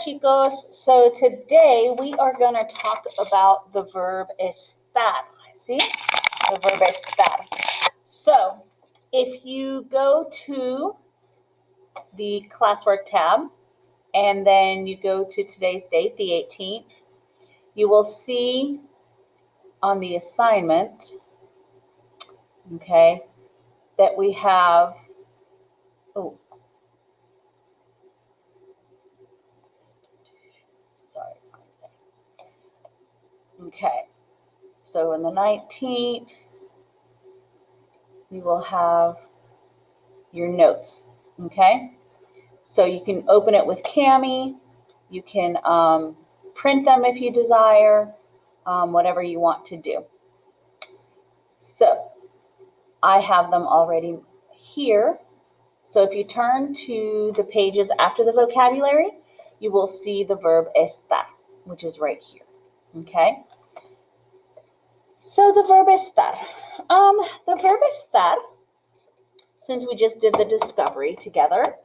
chicos. So today we are going to talk about the verb estar. See? The verb estar. So if you go to the classwork tab and then you go to today's date, the 18th, you will see on the assignment, okay, that we have, oh, sorry. Okay, so on the 19th, we will have your notes, okay? So you can open it with Cami, you can print them if you desire, whatever you want to do. So I have them already here. So if you turn to the pages after the vocabulary, you will see the verb estar, which is right here, okay? So the verb estar. The verb estar, since we just did the discovery together,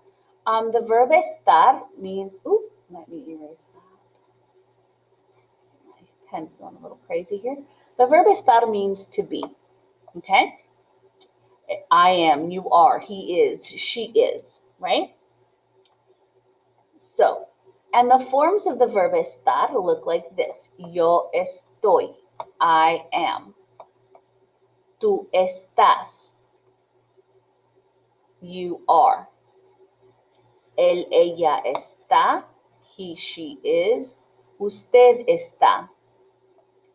the verb estar means, ooh, let me erase that. My pen's going a little crazy here. The verb estar means to be, okay? I am, you are, he is, she is, right? So, and the forms of the verb estar look like this. Yo estoy, I am. Tú estás, you are. Él, ella está, he, she is. Usted está,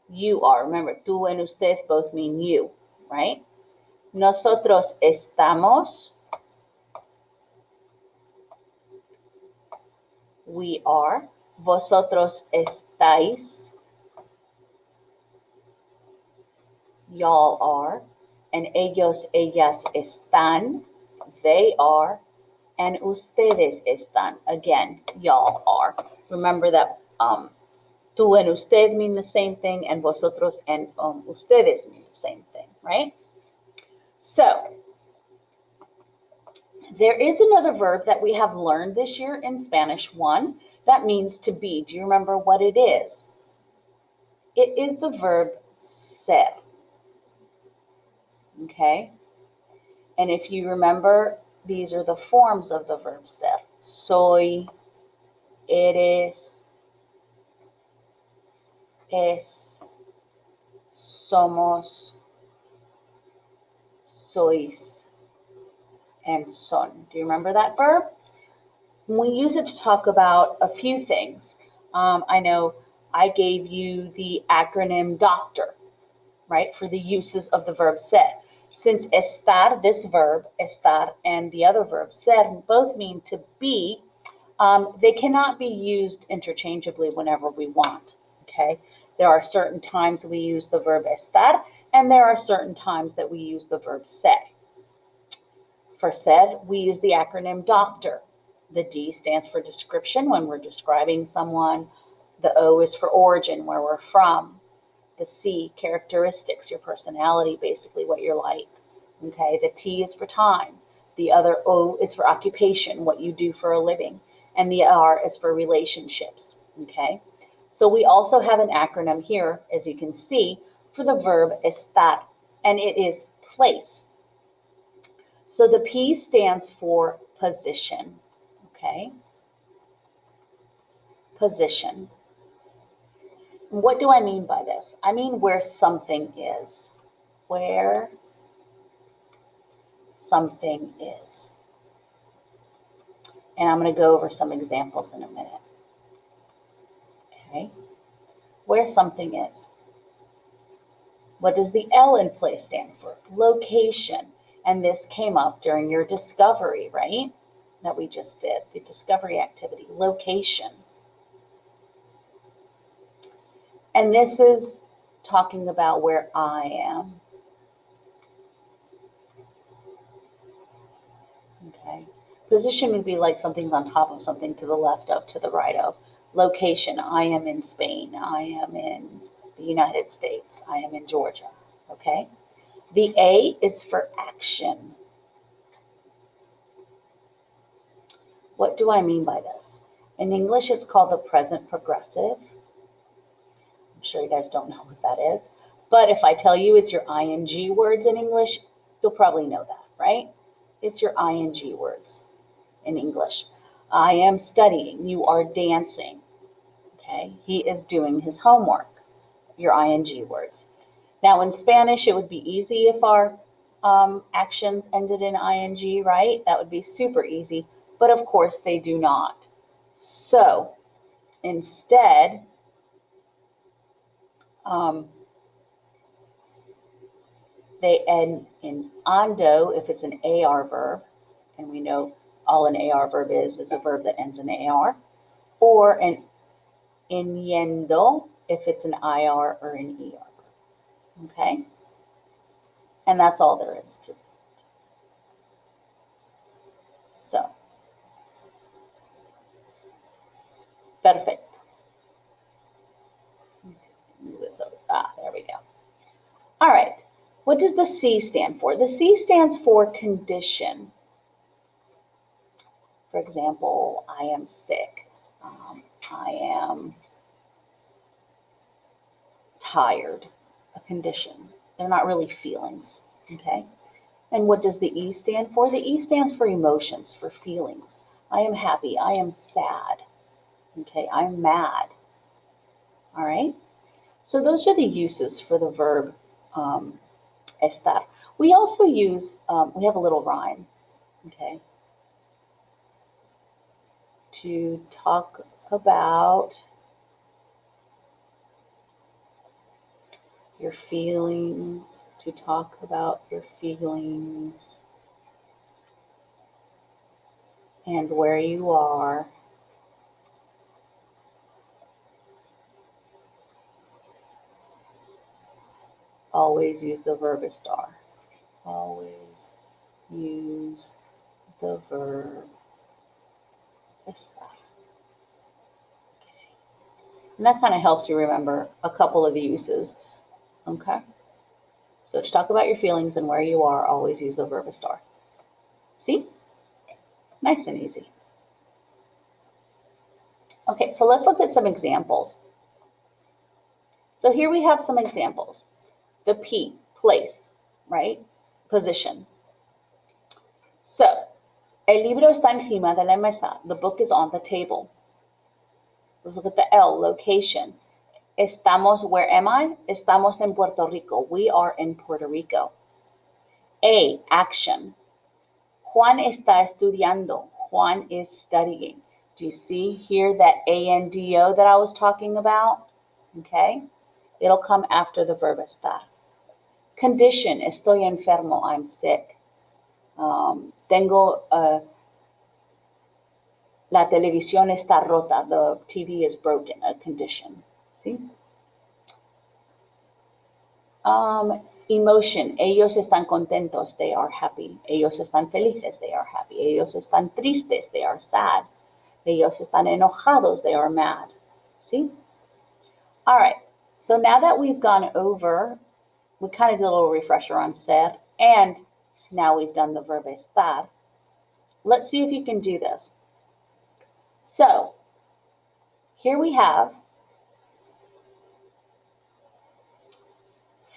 you are. Remember, tú and usted both mean you, right? Nosotros estamos, we are. Vosotros estáis, y'all are. And ellos, ellas están, they are. And ustedes están, again, y'all are. Remember that tú and usted mean the same thing, and vosotros and ustedes mean the same thing, right? So, there is another verb that we have learned this year in Spanish 1 that means to be. Do you remember what it is? It is the verb ser. Okay? And if you remember, these are the forms of the verb ser. Soy, eres, es, somos, sois, and son. Do you remember that verb? We use it to talk about a few things. I know I gave you the acronym DOCTOR, right, for the uses of the verb ser. Since estar, this verb, estar, and the other verb, ser, both mean to be, they cannot be used interchangeably whenever we want, okay? There are certain times we use the verb estar, and there are certain times that we use the verb ser. For ser, we use the acronym DOCTOR. The D stands for description when we're describing someone. The O is for origin, where we're from. The C, characteristics, your personality, basically what you're like. Okay, the T is for time. The other O is for occupation, what you do for a living. And the R is for relationships. Okay, so we also have an acronym here, as you can see, for the verb estar, and it is place. So the P stands for position. Okay, position. What do I mean by this? I mean where something is. Where something is. And I'm going to go over some examples in a minute. Okay. Where something is. What does the L in place stand for? Location. And this came up during your discovery, right? That we just did. The discovery activity. Location. And this is talking about where I am. Okay. Position would be like something's on top of something, to the left of, to the right of. Location, I am in Spain. I am in the United States. I am in Georgia. Okay. The A is for action. What do I mean by this? In English, it's called the present progressive. I'm sure you guys don't know what that is. But if I tell you it's your ing words in English, you'll probably know that, right? It's your ing words in English. I am studying. You are dancing. Okay? He is doing his homework. Your ing words. Now in Spanish, it would be easy if our actions ended in ing, right? That would be super easy. But of course, they do not. So instead, they end in ando if it's an AR verb, and we know all an AR verb is a verb that ends in AR, or an yendo if it's an IR or an ER verb. Okay? And that's all there is to it. So, perfect. There we go. All right. What does the C stand for? The C stands for condition. For example, I am sick. I am tired. A condition. They're not really feelings. Okay? And what does the E stand for? The E stands for emotions, for feelings. I am happy. I am sad. Okay? I'm mad. All right? So those are the uses for the verb estar. We also use, we have a little rhyme, okay, to talk about your feelings, and where you are. Always use the verb estar. Always use the verb estar. Okay. And that kind of helps you remember a couple of uses. Okay? So to talk about your feelings and where you are, always use the verb estar. See? Nice and easy. Okay, so let's look at some examples. So here we have some examples. The P, place, right? Position. So, el libro está encima de la mesa. The book is on the table. Let's look at the L, location. Estamos, where am I? Estamos en Puerto Rico. We are in Puerto Rico. A, action. Juan está estudiando. Juan is studying. Do you see here that ANDO that I was talking about? Okay. It'll come after the verb estar. Condition, estoy enfermo, I'm sick. Tengo, la televisión está rota, the TV is broken, a condition. See? Emotion, ellos están contentos, they are happy. Ellos están felices, they are happy. Ellos están tristes, they are sad. Ellos están enojados, they are mad. See? All right, so now that we've gone over, we kind of did a little refresher on ser, and now we've done the verb estar. Let's see if you can do this. So, here we have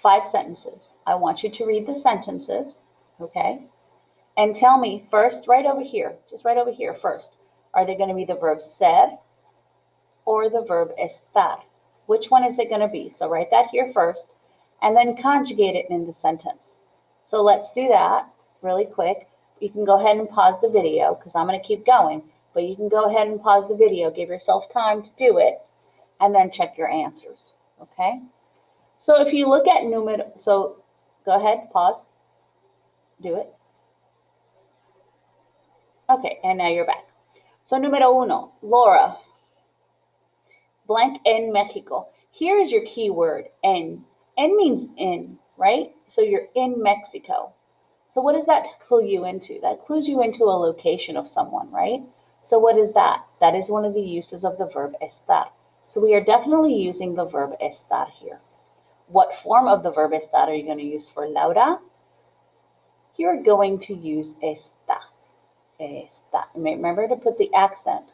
5 sentences. I want you to read the sentences, okay? And tell me first, right over here, just right over here first, are they going to be the verb ser or the verb estar? Which one is it going to be? So write that here first, and then conjugate it in the sentence. So let's do that really quick. You can go ahead and pause the video because I'm going to keep going, but you can go ahead and pause the video, give yourself time to do it, and then check your answers, okay? So if you look at numero, so go ahead, pause, do it. Okay, and now you're back. So número uno, Laura, blank en Mexico. Here is your key word, en. En means in, right? So you're in Mexico. So what does that clue you into? That clues you into a location of someone, right? So what is that? That is one of the uses of the verb estar. So we are definitely using the verb estar here. What form of the verb estar are you going to use for Laura? You're going to use está. Está. Remember to put the accent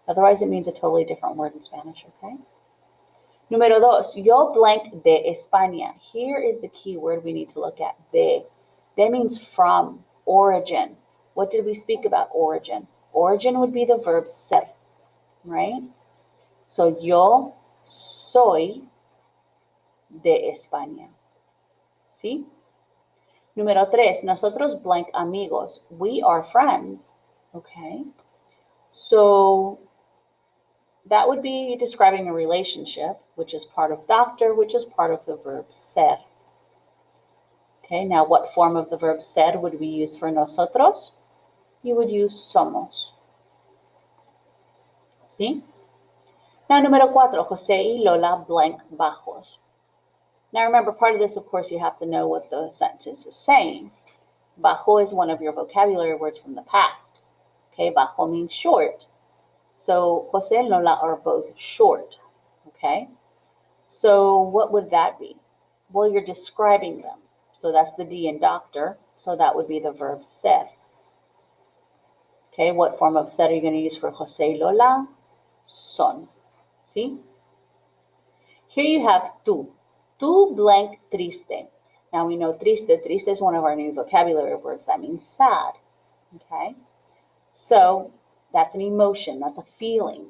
Otherwise, it means a totally different word in Spanish, okay? Número dos, yo blank de España. Here is the key word we need to look at, de. De means from, origin. What did we speak about origin? Origin would be the verb ser, right? So yo soy de España. ¿Sí? Número tres, nosotros blank amigos. We are friends, okay? So that would be describing a relationship, which is part of doctor, which is part of the verb ser. Okay, now what form of the verb ser would we use for nosotros? You would use somos. ¿Sí? Now, número cuatro, José y Lola blank bajos. Now, remember, part of this, of course, you have to know what the sentence is saying. Bajo is one of your vocabulary words from the past. Okay, bajo means short. So, José and Lola are both short. Okay, so what would that be? Well, you're describing them. So that's the D in doctor. So that would be the verb ser. Okay, what form of ser are you going to use for José y Lola? Son. See? Here you have tú. Tú blank triste. Now we know triste. Triste is one of our new vocabulary words. That means sad. Okay? So that's an emotion. That's a feeling,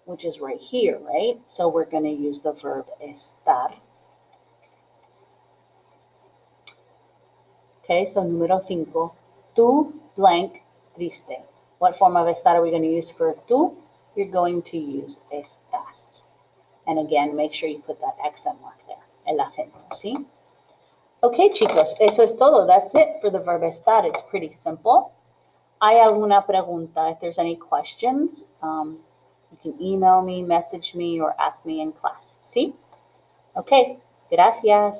which is right here, right? So we're going to use the verb estar. Okay, so número 5. Tú blank triste. What form of estar are we going to use for tú? You're going to use estás. And again, make sure you put that accent mark there, el acento, ¿sí? Okay, chicos, eso es todo. That's it for the verb estar. It's pretty simple. ¿Hay alguna pregunta? If there's any questions, you can email me, message me, or ask me in class, ¿sí? Okay, gracias.